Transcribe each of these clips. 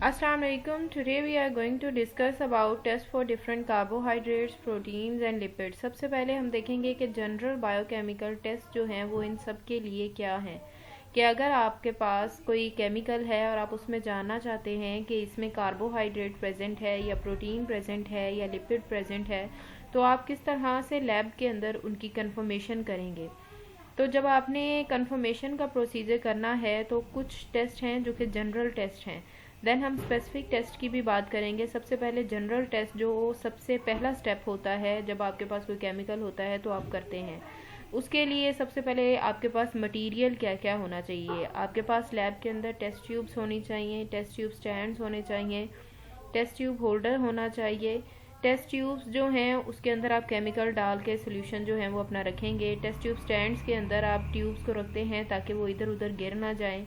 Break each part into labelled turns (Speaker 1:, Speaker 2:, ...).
Speaker 1: Assalamualaikum. Today we are going to discuss about test for different carbohydrates, proteins and lipids. सबसे पहले हम देखेंगे कि जनरल बायोकेमिकल टेस्ट जो हैं वो इन सब के लिए क्या हैं। कि अगर आपके पास कोई केमिकल है और आप उसमें जानना चाहते हैं कि इसमें कार्बोहाइड्रेट प्रेजेंट है या प्रोटीन प्रेजेंट है या लिपिड प्रेजेंट है, तो आप किस तरह से लैब के अंदर उनकी कंफर्मेशन करेंगे। तो जब आपने कंफर्मेशन का प्रोसीजर करना है तो कुछ टेस्ट हैं जो कि जनरल टेस्ट हैं। देन हम स्पेसिफिक टेस्ट की भी बात करेंगे। सबसे पहले जनरल टेस्ट जो सबसे पहला स्टेप होता है जब आपके पास कोई केमिकल होता है तो आप करते हैं। उसके लिए सबसे पहले आपके पास मटेरियल क्या क्या होना चाहिए। आपके पास लैब के अंदर टेस्ट ट्यूब्स होनी चाहिए, टेस्ट ट्यूब स्टैंड्स होने चाहिए, टेस्ट ट्यूब होल्डर होना चाहिए। टेस्ट ट्यूब्स जो हैं उसके अंदर आप केमिकल डाल के सोल्यूशन जो है वो अपना रखेंगे। टेस्ट ट्यूब स्टैंड्स के अंदर आप ट्यूब्स को रखते हैं ताकि वो इधर उधर गिर ना जाएं।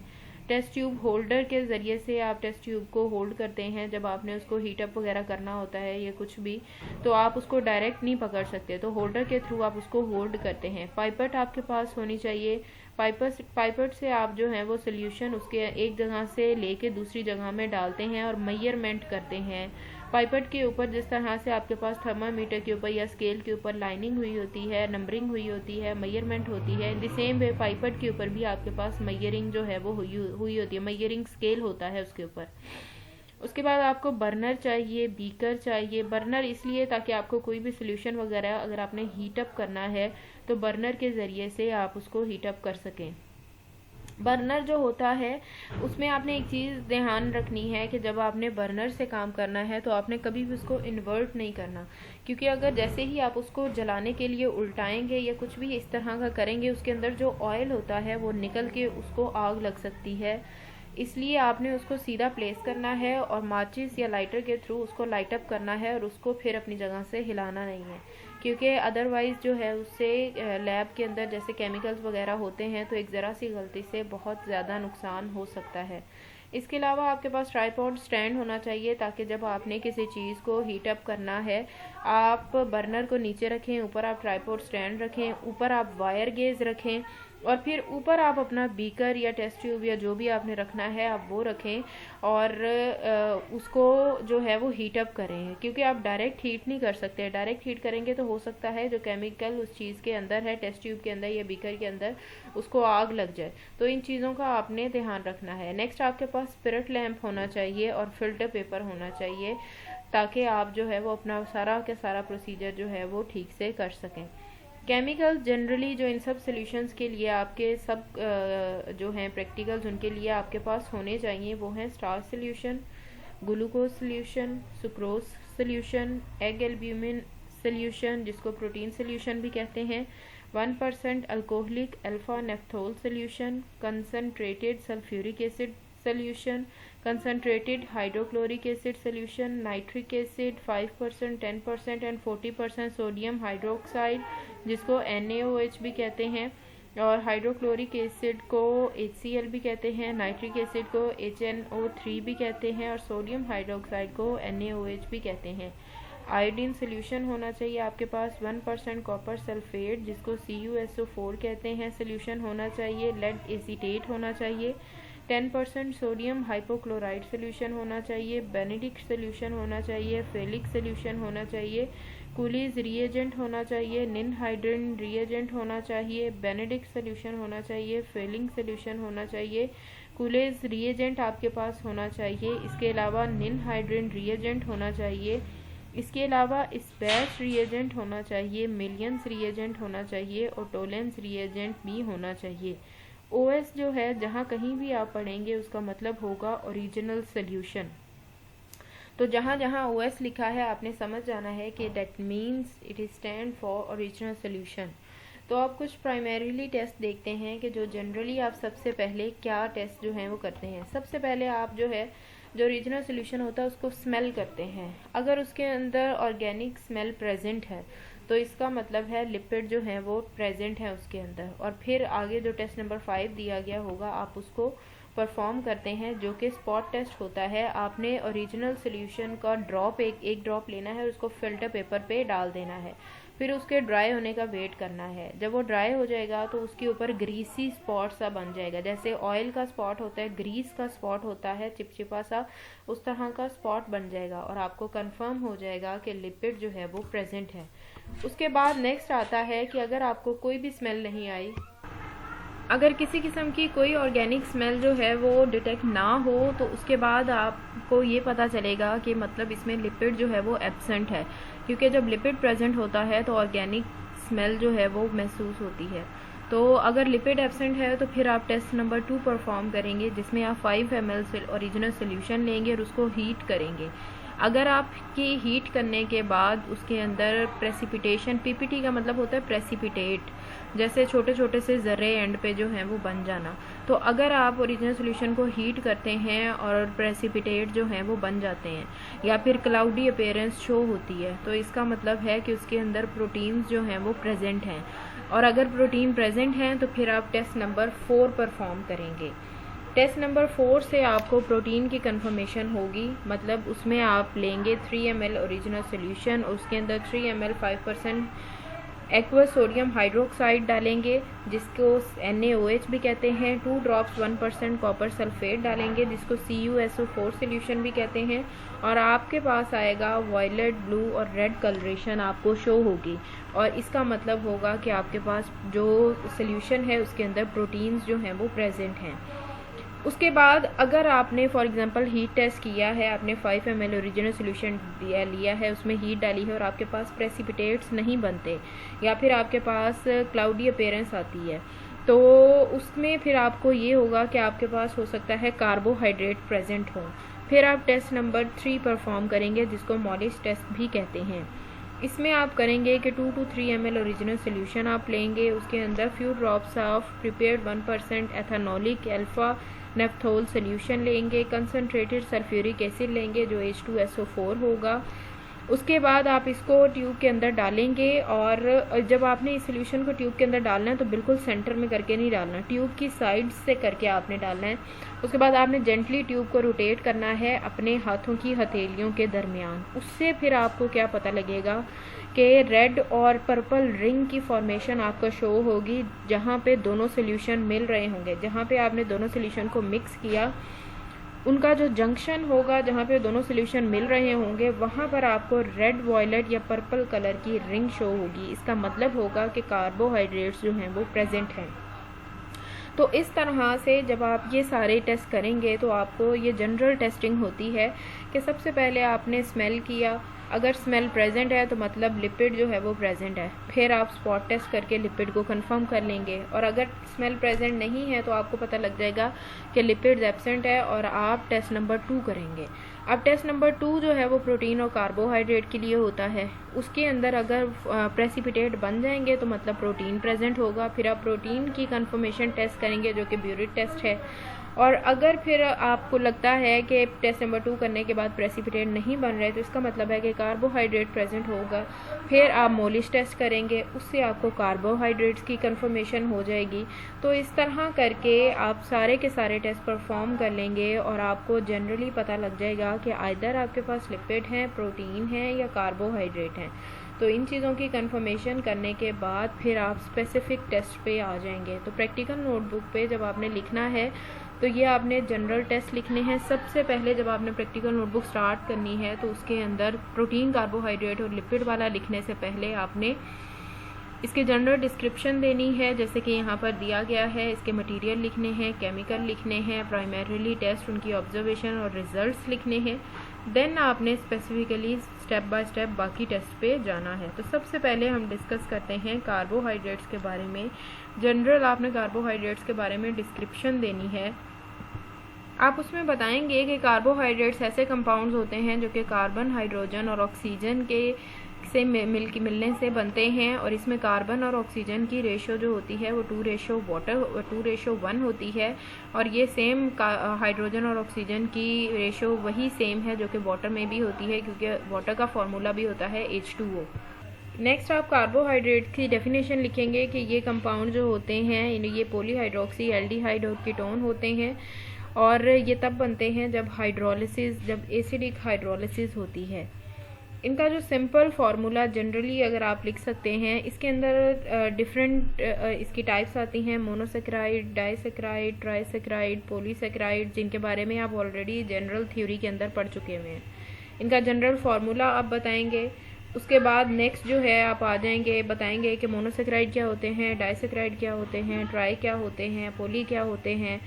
Speaker 1: टेस्ट ट्यूब होल्डर के ज़रिए से आप टेस्ट ट्यूब को होल्ड करते हैं। जब आपने उसको हीटअप वगैरह करना होता है या कुछ भी, तो आप उसको डायरेक्ट नहीं पकड़ सकते, तो होल्डर के थ्रू आप उसको होल्ड करते हैं। पाइपेट आपके पास होनी चाहिए। पाइपेट से आप जो है वो सोल्यूशन उसके एक जगह से लेके दूसरी जगह में डालते हैं और मेजरमेंट करते हैं। पाइपेट के ऊपर जिस तरह से आपके पास थर्मामीटर के ऊपर या स्केल के ऊपर लाइनिंग हुई होती है, नंबरिंग हुई होती है, मेजरमेंट होती है, द सेम वे पाइपेट के ऊपर भी आपके पास मेजरिंग जो है वो हुई होती है, मेजरिंग स्केल होता है उसके ऊपर। उसके बाद आपको बर्नर चाहिए, बीकर चाहिए। बर्नर इसलिए ताकि आपको कोई भी सोल्यूशन वगैरह अगर आपने हीटअप करना है तो बर्नर के ज़रिए से आप उसको हीटअप कर सकें। बर्नर जो होता है उसमें आपने एक चीज़ ध्यान रखनी है कि जब आपने बर्नर से काम करना है तो आपने कभी भी उसको इन्वर्ट नहीं करना, क्योंकि अगर जैसे ही आप उसको जलाने के लिए उल्टाएंगे या कुछ भी इस तरह का करेंगे, उसके अंदर जो ऑयल होता है वो निकल के उसको आग लग सकती है। इसलिए आपने उसको सीधा प्लेस करना है और माचिस या लाइटर के थ्रू उसको लाइट अप करना है और उसको फिर अपनी जगह से हिलाना नहीं है, क्योंकि अदरवाइज़ जो है उससे लैब के अंदर जैसे केमिकल्स वगैरह होते हैं तो एक ज़रा सी गलती से बहुत ज़्यादा नुकसान हो सकता है। इसके अलावा आपके पास ट्राइपॉड स्टैंड होना चाहिए ताकि जब आपने किसी चीज़ को हीट अप करना है, आप बर्नर को नीचे रखें, ऊपर आप ट्राइपॉड स्टैंड रखें, ऊपर आप वायर गेज रखें और फिर ऊपर आप अपना बीकर या टेस्ट ट्यूब या जो भी आपने रखना है आप वो रखें और उसको जो है वो हीट अप करें, क्योंकि आप डायरेक्ट हीट नहीं कर सकते। डायरेक्ट हीट करेंगे तो हो सकता है जो केमिकल उस चीज़ के अंदर है, टेस्ट ट्यूब के अंदर या बीकर के अंदर, उसको आग लग जाए। तो इन चीज़ों का आपने ध्यान रखना है। नेक्स्ट आपके पास स्पिरिट लैंप होना चाहिए और फिल्टर पेपर होना चाहिए ताकि आप जो है वो अपना सारा का सारा प्रोसीजर जो है वो ठीक से कर सकें। केमिकल्स जनरली जो इन सब सॉल्यूशंस के लिए आपके सब जो हैं प्रैक्टिकल्स उनके लिए आपके पास होने चाहिए, वो हैं starch solution, glucose solution, sucrose solution, egg albumin solution जिसको प्रोटीन सॉल्यूशन भी कहते हैं, 1% alcoholic alpha naphthol solution, concentrated sulphuric acid solution, concentrated hydrochloric acid solution, nitric acid 5%, 10% and 40% sodium hydroxide जिसको NaOH भी कहते हैं, और हाइड्रोक्लोरिक एसिड को HCl भी कहते हैं, नाइट्रिक एसिड को HNO3 भी कहते हैं और सोडियम हाइड्रोक्साइड को NaOH भी कहते हैं। आयोडीन सोल्यूशन होना चाहिए आपके पास, 1% कॉपर सल्फेट जिसको CuSO4 कहते हैं सोल्यूशन होना चाहिए, लेड एसीटेट होना चाहिए, 10% सोडियम हाइपोक्लोराइड सोल्यूशन होना चाहिए, बेनेडिक्ट सोल्यूशन होना चाहिए, फेलिक सोल्यूशन होना चाहिए, कूलीज रिएजेंट होना चाहिए, निनहाइड्रिन रिएजेंट होना चाहिए, बेनेडिक्ट सोल्यूशन होना चाहिए, फेलिंग सोल्यूशन होना चाहिए, कूलीज रिएजेंट आपके पास होना चाहिए। इसके अलावा निनहाइड्रिन रिएजेंट होना चाहिए। इसके अलावा स्पैच रिएजेंट होना चाहिए, मिलियंस रिएजेंट होना चाहिए और टोलेंस रिएजेंट भी होना चाहिए। OS जो है जहाँ कहीं भी आप पढ़ेंगे उसका मतलब होगा ओरिजिनल सोल्यूशन। तो जहाँ जहाँ OS लिखा है आपने समझ जाना है कि that means it is stand for original solution. तो आप कुछ प्राइमरीली टेस्ट देखते हैं कि जो जनरली आप सबसे पहले क्या टेस्ट जो हैं वो करते हैं। सबसे पहले आप जो है जो ओरिजिनल सोल्यूशन होता है उसको स्मेल करते हैं। अगर उसके अंदर ऑर्गेनिक स्मेल प्रेजेंट है तो इसका मतलब है लिपिड जो है वो प्रेजेंट है उसके अंदर। और फिर आगे जो टेस्ट नंबर 5 दिया गया होगा आप उसको परफॉर्म करते हैं, जो कि स्पॉट टेस्ट होता है। आपने ओरिजिनल सोल्यूशन का ड्रॉप एक ड्रॉप लेना है और उसको फिल्टर पेपर पे डाल देना है। फिर उसके ड्राई होने का वेट करना है। जब वो ड्राई हो जाएगा तो उसके ऊपर ग्रीसी स्पॉट सा बन जाएगा, जैसे ऑयल का स्पॉट होता है, ग्रीस का स्पॉट होता है चिपचिपा सा, उस तरह का स्पॉट बन जाएगा और आपको कंफर्म हो जाएगा कि लिपिड जो है वो प्रेजेंट है। उसके बाद नेक्स्ट आता है कि अगर आपको कोई भी स्मेल नहीं आई, अगर किसी किस्म की कोई ऑर्गेनिक स्मेल जो है वो डिटेक्ट ना हो, तो उसके बाद आपको ये पता चलेगा कि मतलब इसमें लिपिड जो है वो एब्सेंट है, क्योंकि जब लिपिड प्रेजेंट होता है तो ऑर्गेनिक स्मेल जो है वो महसूस होती है। तो अगर लिपिड एब्सेंट है तो फिर आप टेस्ट नंबर 2 परफॉर्म करेंगे, जिसमें आप 5 ml ओरिजिनल सोल्यूशन लेंगे और उसको हीट करेंगे। अगर आपकी हीट करने के बाद उसके अंदर प्रेसिपिटेशन, पीपीटी का मतलब होता है प्रेसिपिटेट, जैसे छोटे छोटे से ज़र्रे एंड पे जो हैं वो बन जाना, तो अगर आप ओरिजिनल सोल्यूशन को हीट करते हैं और प्रेसिपिटेट जो हैं वो बन जाते हैं या फिर क्लाउडी अपीयरेंस शो होती है, तो इसका मतलब है कि उसके अंदर प्रोटीन्स जो हैं वो प्रेजेंट हैं। और अगर प्रोटीन प्रेजेंट हैं तो फिर आप टेस्ट नंबर 4 परफॉर्म करेंगे। टेस्ट नंबर 4 से आपको प्रोटीन की कंफर्मेशन होगी, मतलब उसमें आप लेंगे 3 ml ओरिजिनल सोल्यूशन, उसके अंदर 3 ml 5% एक्वस सोडियम हाइड्रोक्साइड डालेंगे, जिसको NaOH भी कहते हैं, 2 ड्रॉप्स 1% कॉपर सल्फेट डालेंगे, जिसको CuSO4 सोल्यूशन भी कहते हैं, और आपके पास आएगा वायलेट, ब्लू और रेड कलरेशन आपको शो होगी, और इसका मतलब होगा कि आपके पास जो सोल्यूशन है उसके अंदर प्रोटीन्स जो हैं वो प्रेजेंट हैं। उसके बाद अगर आपने फॉर एग्जांपल हीट टेस्ट किया है, आपने 5 ml ओरिजिनल सोल्यूशन लिया है, उसमें हीट डाली है और आपके पास प्रेसिपिटेट्स नहीं बनते या फिर आपके पास क्लाउडी अपीयरेंस आती है, तो उसमें फिर आपको ये होगा कि आपके पास हो सकता है कार्बोहाइड्रेट प्रेजेंट हो। फिर आप टेस्ट नंबर 3 परफॉर्म करेंगे, जिसको मॉलिश टेस्ट भी कहते हैं। इसमें आप करेंगे कि 2 to 3 ml ओरिजिनल सोल्यूशन आप लेंगे, उसके अंदर few drops of prepared 1% ethanolic alpha naphthol solution लेंगे, कंसनट्रेटेड सल्फ्यूरिक एसिड लेंगे जो H2SO4 होगा। उसके बाद आप इसको ट्यूब के अंदर डालेंगे, और जब आपने इस सोल्यूशन को ट्यूब के अंदर डालना है तो बिल्कुल सेंटर में करके नहीं डालना, ट्यूब की साइड से करके आपने डालना है। उसके बाद आपने जेंटली ट्यूब को रोटेट करना है अपने हाथों की हथेलियों के दरमियान। उससे फिर आपको क्या पता लगेगा कि रेड और पर्पल रिंग की फॉर्मेशन आपको शो होगी, जहाँ पे दोनों सोल्यूशन मिल रहे होंगे, जहाँ पे आपने दोनों सोल्यूशन को मिक्स किया, उनका जो जंक्शन होगा जहाँ पे दोनों सोल्यूशन मिल रहे होंगे, वहाँ पर आपको रेड, वॉयलेट या पर्पल कलर की रिंग शो होगी। इसका मतलब होगा कि कार्बोहाइड्रेट्स जो हैं वो प्रेजेंट हैं। तो इस तरह से जब आप ये सारे टेस्ट करेंगे तो आपको ये जनरल टेस्टिंग होती है कि सबसे पहले आपने स्मेल किया, अगर स्मेल प्रेजेंट है तो मतलब लिपिड जो है वो प्रेजेंट है, फिर आप स्पॉट टेस्ट करके लिपिड को कंफर्म कर लेंगे, और अगर स्मेल प्रेजेंट नहीं है तो आपको पता लग जाएगा कि लिपिड्स एब्सेंट है और आप टेस्ट नंबर 2 करेंगे। अब टेस्ट नंबर 2 जो है वो प्रोटीन और कार्बोहाइड्रेट के लिए होता है। उसके अंदर अगर प्रेसिपिटेट बन जाएंगे तो मतलब प्रोटीन प्रेजेंट होगा, फिर आप प्रोटीन की कंफर्मेशन टेस्ट करेंगे जो कि ब्यूरिट टेस्ट है, और अगर फिर आपको लगता है कि टेस्ट नंबर 2 करने के बाद प्रेसिपिटेट नहीं बन रहे तो इसका मतलब है कि कार्बोहाइड्रेट प्रेजेंट होगा। फिर आप मोलिश टेस्ट करेंगे, उससे आपको कार्बोहाइड्रेट्स की कंफर्मेशन हो जाएगी। तो इस तरह करके आप सारे के सारे टेस्ट परफॉर्म कर लेंगे और आपको जनरली पता लग जाएगा कि आइदर आपके पास लिपिड हैं, प्रोटीन है या कार्बोहाइड्रेट हैं। तो इन चीज़ों की कंफर्मेशन करने के बाद फिर आप स्पेसिफिक टेस्ट पे आ जाएंगे। तो प्रैक्टिकल नोटबुक पे जब आपने लिखना है तो ये आपने जनरल टेस्ट लिखने हैं। सबसे पहले जब आपने प्रैक्टिकल नोटबुक स्टार्ट करनी है तो उसके अंदर प्रोटीन, कार्बोहाइड्रेट और लिपिड वाला लिखने से पहले आपने इसके जनरल डिस्क्रिप्शन देनी है, जैसे कि यहाँ पर दिया गया है। इसके मटेरियल लिखने हैं, केमिकल लिखने हैं, प्राइमरीली टेस्ट, उनकी ऑब्जर्वेशन और रिजल्ट्स लिखने हैं। देन आपने स्पेसिफिकली स्टेप बाय स्टेप बाकी टेस्ट पे जाना है। तो सबसे पहले हम डिस्कस करते हैं कार्बोहाइड्रेट्स के बारे में। जनरल आपने कार्बोहाइड्रेट्स के बारे में डिस्क्रिप्शन देनी है। आप उसमें बताएंगे कि कार्बोहाइड्रेट्स ऐसे कंपाउंड्स होते हैं जो कि कार्बन, हाइड्रोजन और ऑक्सीजन के से मिलने से बनते हैं, और इसमें कार्बन और ऑक्सीजन की रेशो जो होती है वो 2:1 होती है, और ये सेम हाइड्रोजन और ऑक्सीजन की रेशो वही सेम है जो कि वाटर में भी होती है, क्योंकि वाटर का फॉर्मूला भी होता है H2O। नेक्स्ट आप कार्बोहाइड्रेट की डेफिनेशन लिखेंगे कि ये कंपाउंड जो होते हैं ये पॉलीहाइड्रोक्सी एल्डिहाइड और कीटोन होते हैं, और ये तब बनते हैं जब एसिडिक हाइड्रोलिसिस होती है। इनका जो सिंपल फार्मूला जनरली अगर आप लिख सकते हैं, इसके अंदर डिफरेंट इसकी टाइप्स आती हैं, मोनोसेक्राइड, डाइसेक्राइड, ट्राइसेक्राइड, पॉलीसेक्राइड, जिनके बारे में आप ऑलरेडी जनरल थ्योरी के अंदर पढ़ चुके हुए हैं। इनका जनरल फार्मूला आप बताएंगे। उसके बाद नेक्स्ट जो है आप आ जाएंगे, बताएंगे कि मोनोसेक्राइड क्या होते हैं, डाइसेक्राइड क्या होते हैं, ट्राई क्या होते हैं, पोली क्या होते हैं।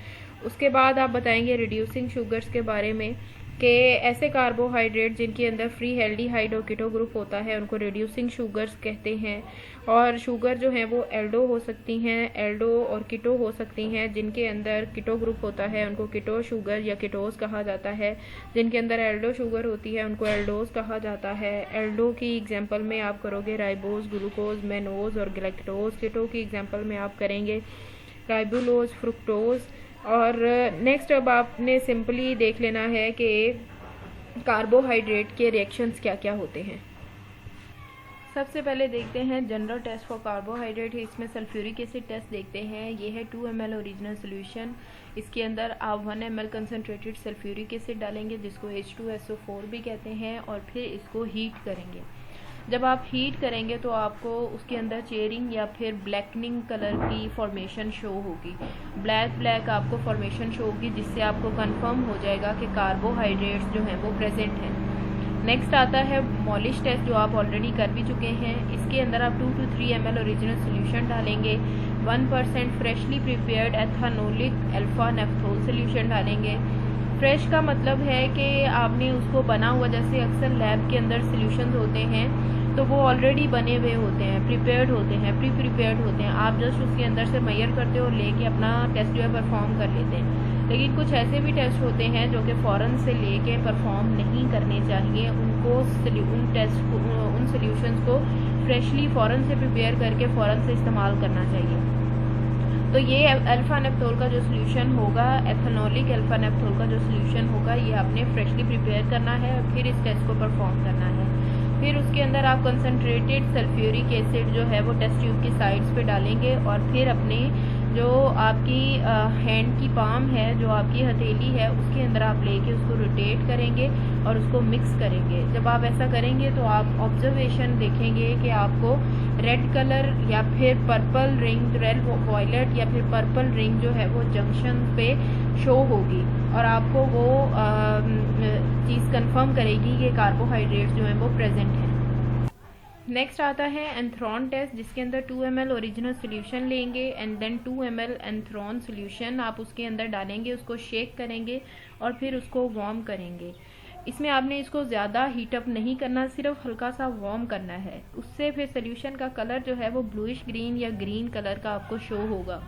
Speaker 1: उसके बाद आप बताएंगे रिड्यूसिंग शुगर्स के बारे में कि ऐसे कार्बोहाइड्रेट जिनके अंदर फ्री एल्डिहाइड और कीटो ग्रुप होता है उनको रिड्यूसिंग शुगर्स कहते हैं। और शुगर जो है वो एल्डो हो सकती हैं, एल्डो और कीटो हो सकती हैं। जिनके अंदर कीटो ग्रुप होता है उनको कीटो शुगर या कीटोस कहा जाता है। जिनके अंदर एल्डो शुगर होती है उनको एल्डोज कहा जाता है। एल्डो की एग्जांपल में आप करोगे राइबोज, ग्लूकोज, मेनोज और गैलेक्टोज। कीटो की एग्जांपल में आप करेंगे राइबोलोज, फ्रुक्टोज। और नेक्स्ट अब आपने सिंपली देख लेना है कि कार्बोहाइड्रेट के रिएक्शंस क्या क्या होते हैं। सबसे पहले देखते हैं जनरल टेस्ट फॉर कार्बोहाइड्रेट है। इसमें सल्फ्यूरिक एसिड टेस्ट देखते हैं। ये है 2 ml ओरिजिनल सोल्यूशन। इसके अंदर आप 1 ml कंसनट्रेटेड सल्फ्यूरिक एसिड डालेंगे जिसको H2SO4 भी कहते हैं, और फिर इसको हीट करेंगे। जब आप हीट करेंगे तो आपको उसके अंदर चेयरिंग या फिर ब्लैकनिंग कलर की फॉर्मेशन शो होगी। ब्लैक आपको फॉर्मेशन शो होगी, जिससे आपको कंफर्म हो जाएगा कि कार्बोहाइड्रेट्स जो हैं वो प्रेजेंट हैं। नेक्स्ट आता है मॉलिश टेस्ट, जो आप ऑलरेडी कर भी चुके हैं। इसके अंदर आप 2 to 3 ml ओरिजिनल सोल्यूशन डालेंगे। 1% freshly prepared ethanolic alpha naphthol solution डालेंगे। फ्रेश का मतलब है कि आपने उसको बना हुआ, जैसे अक्सर लैब के अंदर सोल्यूशंस होते हैं तो वो ऑलरेडी बने हुए होते हैं, प्रिपेयर्ड होते हैं, प्रिपेयर्ड होते हैं। आप जस्ट उसके अंदर से मेजर करते हो, लेके अपना टेस्ट जो है परफॉर्म कर लेते हैं। लेकिन कुछ ऐसे भी टेस्ट होते हैं जो कि फ़ौरन से लेके परफॉर्म नहीं करने चाहिए। उनको उन सोल्यूशंस को फ्रेशली फ़ौरन से प्रिपेयर करके फ़ौरन से इस्तेमाल करना चाहिए। तो ये अल्फा नेफ्थोल का जो सोल्यूशन होगा, एथेनॉलिक अल्फा नेफ्थोल का जो सोल्यूशन होगा, ये आपने फ्रेशली प्रिपेयर करना है और फिर इस टेस्ट को परफॉर्म करना है। फिर उसके अंदर आप कंसनट्रेटेड सल्फ्यूरिक एसिड जो है वो टेस्ट ट्यूब की साइड्स पे डालेंगे, और फिर अपने जो आपकी हैंड की पाम है, जो आपकी हथेली है, उसके अंदर आप लेके उसको रोटेट करेंगे और उसको मिक्स करेंगे। जब आप ऐसा करेंगे तो आप ऑब्जर्वेशन देखेंगे कि आपको रेड कलर या फिर पर्पल रिंग, रेड वॉयलेट या फिर पर्पल रिंग जो है वो जंक्शन पे शो होगी, और आपको वो चीज़ कंफर्म करेगी कि कार्बोहाइड्रेट्स जो हैं वो प्रेजेंट हैं। नेक्स्ट आता है एंथ्रॉन टेस्ट, जिसके अंदर 2 ml ओरिजिनल सोल्यूशन लेंगे एंड देन 2 ml एंथ्रॉन सोल्यूशन आप उसके अंदर डालेंगे, उसको शेक करेंगे और फिर उसको वार्म करेंगे। इसमें आपने इसको ज़्यादा हीटअप नहीं करना, सिर्फ हल्का सा वार्म करना है। उससे फिर सोल्यूशन का कलर जो है वो ब्लूइश ग्रीन या ग्रीन कलर का आपको शो होगा।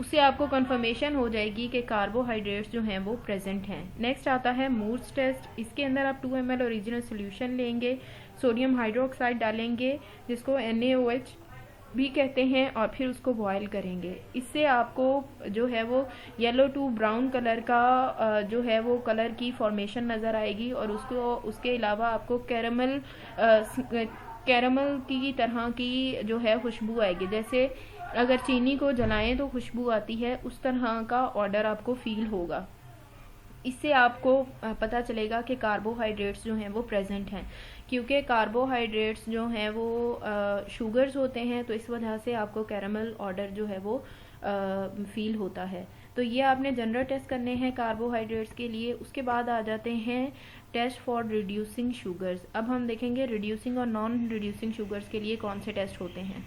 Speaker 1: उससे आपको कंफर्मेशन हो जाएगी कि कार्बोहाइड्रेट्स जो हैं वो प्रेजेंट हैं। नेक्स्ट आता है मूड्स टेस्ट। इसके अंदर आप 2 ml ओरिजिनल सोल्यूशन लेंगे, सोडियम हाइड्रोक्साइड डालेंगे जिसको NaOH भी कहते हैं, और फिर उसको बॉयल करेंगे। इससे आपको जो है वो येलो टू ब्राउन कलर का जो है वो कलर की फॉर्मेशन नज़र आएगी, और उसके अलावा आपको कैरमल की तरह की जो है खुशबू आएगी। जैसे अगर चीनी को जलाएं तो खुशबू आती है, उस तरह का ऑर्डर आपको फील होगा। इससे आपको पता चलेगा कि कार्बोहाइड्रेट्स जो हैं वो प्रेजेंट हैं, क्योंकि कार्बोहाइड्रेट्स जो हैं वो शुगर्स होते हैं, तो इस वजह से आपको कैरामल ऑर्डर जो है वो फील होता है। तो ये आपने जनरल टेस्ट करने हैं कार्बोहाइड्रेट्स के लिए। उसके बाद आ जाते हैं टेस्ट फॉर रिड्यूसिंग शुगर्स। अब हम देखेंगे रिड्यूसिंग और नॉन रिड्यूसिंग शुगर्स के लिए कौन से टेस्ट होते हैं।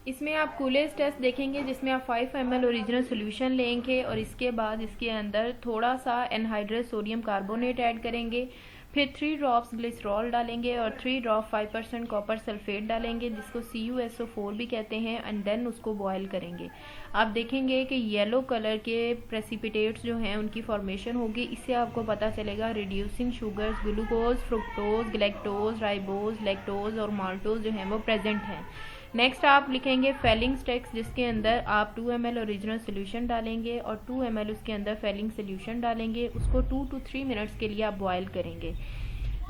Speaker 1: इसमें आप कूलेज टेस्ट देखेंगे, जिसमें आप 5 ml ओरिजिनल सोल्यूशन लेंगे और इसके बाद इसके अंदर थोड़ा सा एनहाइड्रस सोडियम कार्बोनेट ऐड करेंगे। फिर 3 ड्रॉप्स ग्लिसरॉल डालेंगे और 3 ड्रॉप 5% कॉपर सल्फेट डालेंगे, जिसको CuSO4 भी कहते हैं, एंड देन उसको बॉयल करेंगे। आप देखेंगे कि येलो कलर के प्रेसिपिटेट्स जो हैं उनकी फॉर्मेशन होगी। इससे आपको पता चलेगा reducing sugars, glucose, fructose, galactose, ribose, lactose और माल्टोज जो हैं वो प्रेजेंट हैं। नेक्स्ट आप लिखेंगे फेलिंग्स टेक्स्ट, जिसके अंदर आप 2 ml ओरिजिनल सोल्यूशन डालेंगे और 2 ml उसके अंदर फेलिंग सोल्यूशन डालेंगे। उसको 2 to 3 मिनट्स के लिए आप बॉयल करेंगे।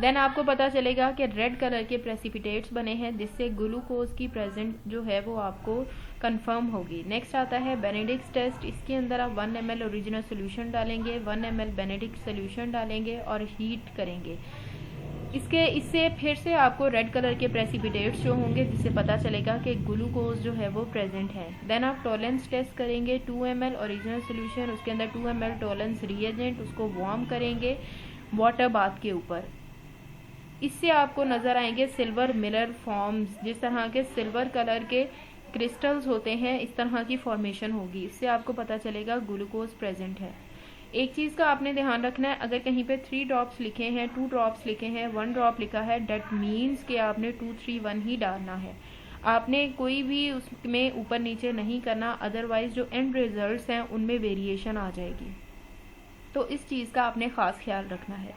Speaker 1: देन आपको पता चलेगा कि रेड कलर के प्रेसिपिटेट्स बने हैं, जिससे ग्लूकोज की प्रेजेंट जो है वो आपको कंफर्म होगी। नेक्स्ट आता है बेनेडिक्ट टेस्ट। इसके अंदर आप 1 ml ओरिजिनल सोल्यूशन डालेंगे, 1 ml बेनेडिक्ट सोल्यूशन डालेंगे और हीट करेंगे। इससे फिर से आपको रेड कलर के प्रेसिपिटेट्स जो होंगे, जिससे पता चलेगा कि ग्लूकोज जो है वो प्रेजेंट है। देन आप टॉलेंस टेस्ट करेंगे, 2 ml ओरिजिनल सोल्यूशन, उसके अंदर 2 ml टॉलेंस रिएजेंट, उसको वार्म करेंगे वाटर बाथ के ऊपर। इससे आपको नज़र आएंगे सिल्वर मिरर फॉर्म्स, जिस तरह के सिल्वर कलर के क्रिस्टल्स होते हैं इस तरह की फॉर्मेशन होगी। इससे आपको पता चलेगा ग्लूकोज प्रेजेंट है। एक चीज़ का आपने ध्यान रखना है, अगर कहीं पे 3 ड्रॉप्स लिखे हैं, 2 ड्रॉप्स लिखे हैं, 1 ड्रॉप लिखा है, डेट मीन्स कि आपने 2 3 1 ही डालना है। आपने कोई भी उसमें ऊपर नीचे नहीं करना, अदरवाइज जो एंड रिजल्ट्स हैं उनमें वेरिएशन आ जाएगी। तो इस चीज़ का आपने ख़ास ख्याल रखना है।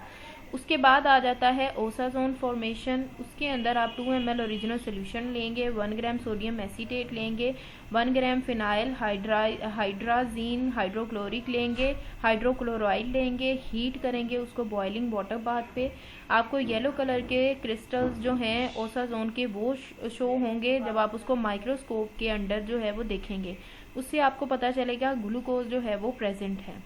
Speaker 1: उसके बाद आ जाता है ओसाजोन फॉर्मेशन। उसके अंदर आप 2 ml ओरिजिनल सोल्यूशन लेंगे, 1 ग्राम सोडियम एसीटेट लेंगे, 1 ग्राम फिनाइल हाइड्राजीन हाइड्रोक्लोरिक लेंगे, हाइड्रोक्लोराइड लेंगे, हीट करेंगे उसको बॉइलिंग वाटर बाथ पे। आपको येलो कलर के क्रिस्टल्स जो हैं ओसाजोन के वो शो होंगे जब आप उसको माइक्रोस्कोप के अंडर जो है वो देखेंगे। उससे आपको पता चलेगा ग्लूकोज जो है वो प्रेजेंट है।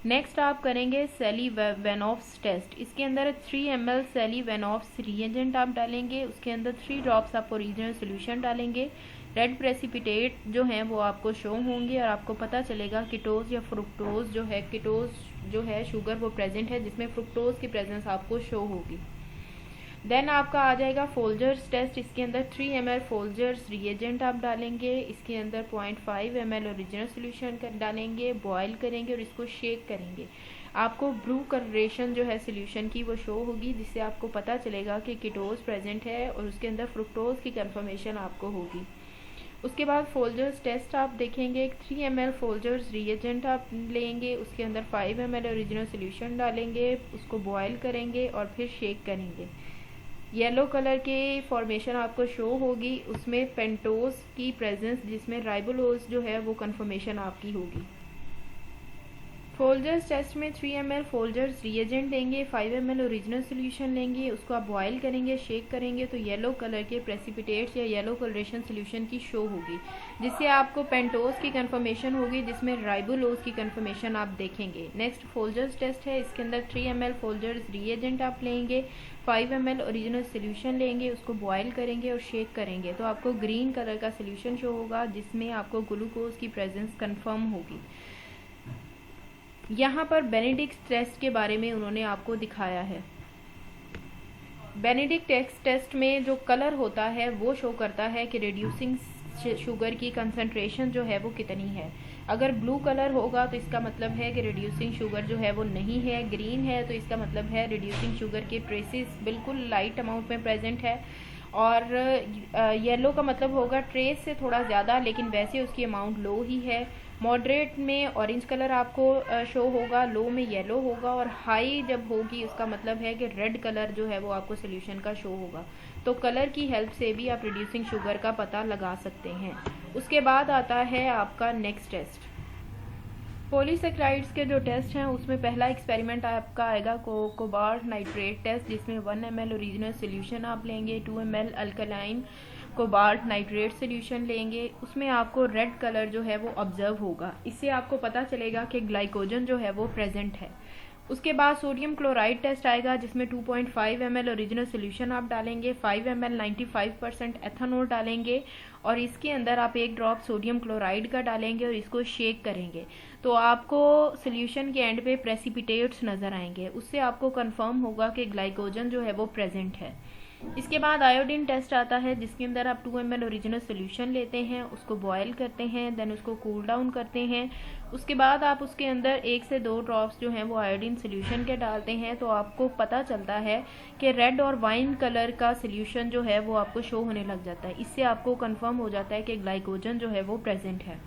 Speaker 1: नेक्स्ट आप करेंगे सेली वेनॉफ्स टेस्ट। इसके अंदर 3 ml सेली वेनॉफ्स रिएजेंट आप डालेंगे, उसके अंदर 3 ड्रॉप्स आप ओरिजिनल सोल्यूशन डालेंगे। रेड प्रेसिपिटेट जो हैं वो आपको शो होंगे और आपको पता चलेगा कीटोज या फ्रुक्टोज जो है, कीटोज जो है शुगर वो प्रेजेंट है, जिसमें फ्रुक्टोज की प्रेजेंस आपको शो होगी। देन आपका आ जाएगा फोल्जर्स टेस्ट। इसके अंदर 3 ml फोल्जर्स रिएजेंट आप डालेंगे, इसके अंदर 0.5 ml ओरिजिनल सोल्यूशन डालेंगे, बॉयल करेंगे और इसको शेक करेंगे। आपको ब्रू कलरेशन जो है सोल्यूशन की वो शो होगी, जिससे आपको पता चलेगा कि कीटोज प्रेजेंट है और उसके अंदर फ्रुक्टोज की कंफर्मेशन आपको होगी। उसके बाद फोल्जर्स टेस्ट आप देखेंगे, 3 ml फोल्जर्स रिएजेंट आप लेंगे, उसके अंदर 5 ml ओरिजिनल सोल्यूशन डालेंगे, उसको बॉयल करेंगे और फिर शेक करेंगे। येलो कलर के फॉर्मेशन आपको शो होगी, उसमें पेंटोज की प्रेजेंस जिसमें राइबोलोज जो है वो कंफर्मेशन आपकी होगी। फोल्जर्स टेस्ट में 3 ml फोल्जर्स रिएजेंट लेंगे, 5 ml ओरिजिनल सोल्यूशन लेंगे, उसको आप बॉयल करेंगे, शेक करेंगे तो येलो कलर के प्रेसिपिटेट्स या येलो कलरेशन सोल्यूशन की शो होगी, जिससे आपको पेंटोज की कंफर्मेशन होगी, जिसमें राइबोलोज की कंफर्मेशन आप देखेंगे। नेक्स्ट फोल्जर्स टेस्ट है, इसके अंदर 3 ml फोल्जर्स रिएजेंट आप लेंगे, 5 ml ओरिजिनल सोल्यूशन लेंगे, उसको बॉयल करेंगे और शेक करेंगे तो आपको ग्रीन कलर का सोल्यूशन शो होगा, जिसमें आपको ग्लूकोज की प्रेजेंस कंफर्म होगी। यहाँ पर बेनेडिक्ट टेस्ट के बारे में उन्होंने आपको दिखाया है। बेनेडिक्ट टेस्ट में जो कलर होता है वो शो करता है कि रिड्यूसिंग शुगर की कंसंट्रेशन जो है वो कितनी है। अगर ब्लू कलर होगा तो इसका मतलब है कि रिड्यूसिंग शुगर जो है वो नहीं है, ग्रीन है तो इसका मतलब है रिड्यूसिंग शुगर के ट्रेसेस बिल्कुल लाइट अमाउंट में प्रेजेंट है, और येलो का मतलब होगा ट्रेस से थोड़ा ज़्यादा लेकिन वैसे उसकी अमाउंट लो ही है। मॉडरेट में ऑरेंज कलर आपको शो होगा, लो में येलो होगा, और हाई जब होगी उसका मतलब है कि रेड कलर जो है वो आपको सोल्यूशन का शो होगा। तो कलर की हेल्प से भी आप रिड्यूसिंग शुगर का पता लगा सकते हैं। उसके बाद आता है आपका नेक्स्ट टेस्ट, पॉलीसेक्राइड्स के जो टेस्ट हैं उसमें पहला एक्सपेरिमेंट आपका आएगा कोबाल्ट नाइट्रेट टेस्ट, जिसमें 1 ml ओरिजिनल सोल्यूशन आप लेंगे, 2 ml alkaline cobalt nitrate solution लेंगे, उसमें आपको रेड कलर जो है वो ऑब्जर्व होगा। इससे आपको पता चलेगा कि ग्लाइकोजन जो है वो प्रेजेंट है। उसके बाद सोडियम क्लोराइड टेस्ट आएगा, जिसमें 2.5 ml ओरिजिनल सोल्यूशन आप डालेंगे, 5 ml 95% एथेनॉल डालेंगे और इसके अंदर आप 1 ड्रॉप सोडियम क्लोराइड का डालेंगे और इसको शेक करेंगे तो आपको सोल्यूशन के एंड पे प्रेसिपिटेट्स नज़र आएंगे। उससे आपको कंफर्म होगा कि ग्लाइकोजन जो है वो प्रेजेंट है। इसके बाद आयोडीन टेस्ट आता है, जिसके अंदर आप 2 ml ओरिजिनल सोल्यूशन लेते हैं, उसको बॉयल करते हैं, देन उसको कूल डाउन करते हैं। उसके बाद आप उसके अंदर 1 से 2 ड्रॉप्स जो हैं वो आयोडीन सोल्यूशन के डालते हैं तो आपको पता चलता है कि रेड और वाइन कलर का सोल्यूशन जो है वो आपको शो होने लग जाता है। इससे आपको कंफर्म हो जाता है कि ग्लाइकोजन जो है वो प्रेजेंट है।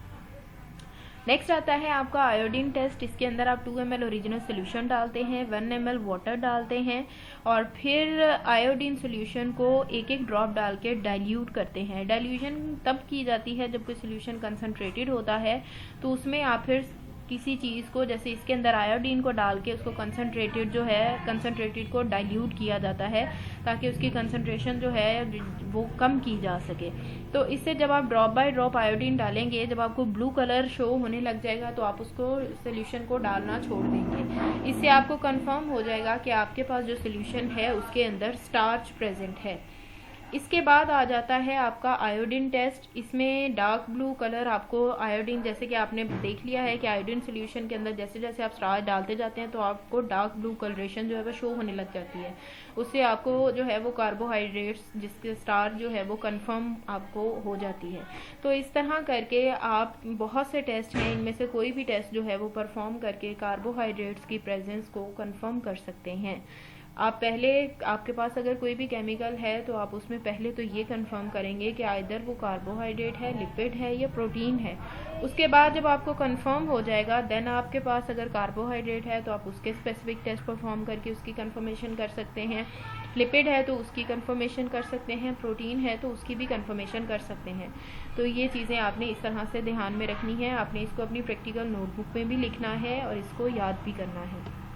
Speaker 1: नेक्स्ट आता है आपका आयोडीन टेस्ट। इसके अंदर आप 2 ml ओरिजिनल सोल्यूशन डालते हैं, 1 ml वाटर डालते हैं और फिर आयोडीन सोल्यूशन को एक एक ड्रॉप डाल के डाइल्यूट करते हैं। डाइल्यूशन तब की जाती है जब कोई सोल्यूशन कंसनट्रेटेड होता है तो उसमें आप फिर किसी चीज़ को, जैसे इसके अंदर आयोडीन को डाल के उसको कंसनट्रेटेड को डाइल्यूट किया जाता है ताकि उसकी कंसनट्रेशन जो है वो कम की जा सके। तो इससे जब आप ड्रॉप बाय ड्रॉप आयोडीन डालेंगे, जब आपको ब्लू कलर शो होने लग जाएगा तो आप उसको सोल्यूशन को डालना छोड़ देंगे। इससे आपको कंफर्म हो जाएगा कि आपके पास जो सोल्यूशन है उसके अंदर स्टार्च प्रेजेंट है। इसके बाद आ जाता है आपका आयोडीन टेस्ट। इसमें डार्क ब्लू कलर आपको आयोडीन, जैसे कि आपने देख लिया है कि आयोडीन सोल्यूशन के अंदर जैसे जैसे आप स्टार डालते जाते हैं तो आपको डार्क ब्लू कलरेशन जो है वो शो होने लग जाती है। उससे आपको जो है वो कार्बोहाइड्रेट्स जिसके स्टार जो है वो कंफर्म आपको हो जाती है। तो इस तरह करके आप बहुत से टेस्ट हैं, इनमें से कोई भी टेस्ट जो है वो परफॉर्म करके कार्बोहाइड्रेट्स की प्रेजेंस को कंफर्म कर सकते हैं। आप पहले, आपके पास अगर कोई भी केमिकल है तो आप उसमें पहले तो ये कंफर्म करेंगे कि आइदर वो कार्बोहाइड्रेट है, लिपिड है या प्रोटीन है। उसके बाद जब आपको कंफर्म हो जाएगा देन आपके पास अगर कार्बोहाइड्रेट है तो आप उसके स्पेसिफिक टेस्ट परफॉर्म करके उसकी कंफर्मेशन कर सकते हैं, लिपिड है तो उसकी कंफर्मेशन कर सकते हैं, प्रोटीन है तो उसकी भी कंफर्मेशन कर सकते हैं। तो ये चीज़ें आपने इस तरह से ध्यान में रखनी है। आपने इसको अपनी प्रैक्टिकल नोटबुक में भी लिखना है और इसको याद भी करना है।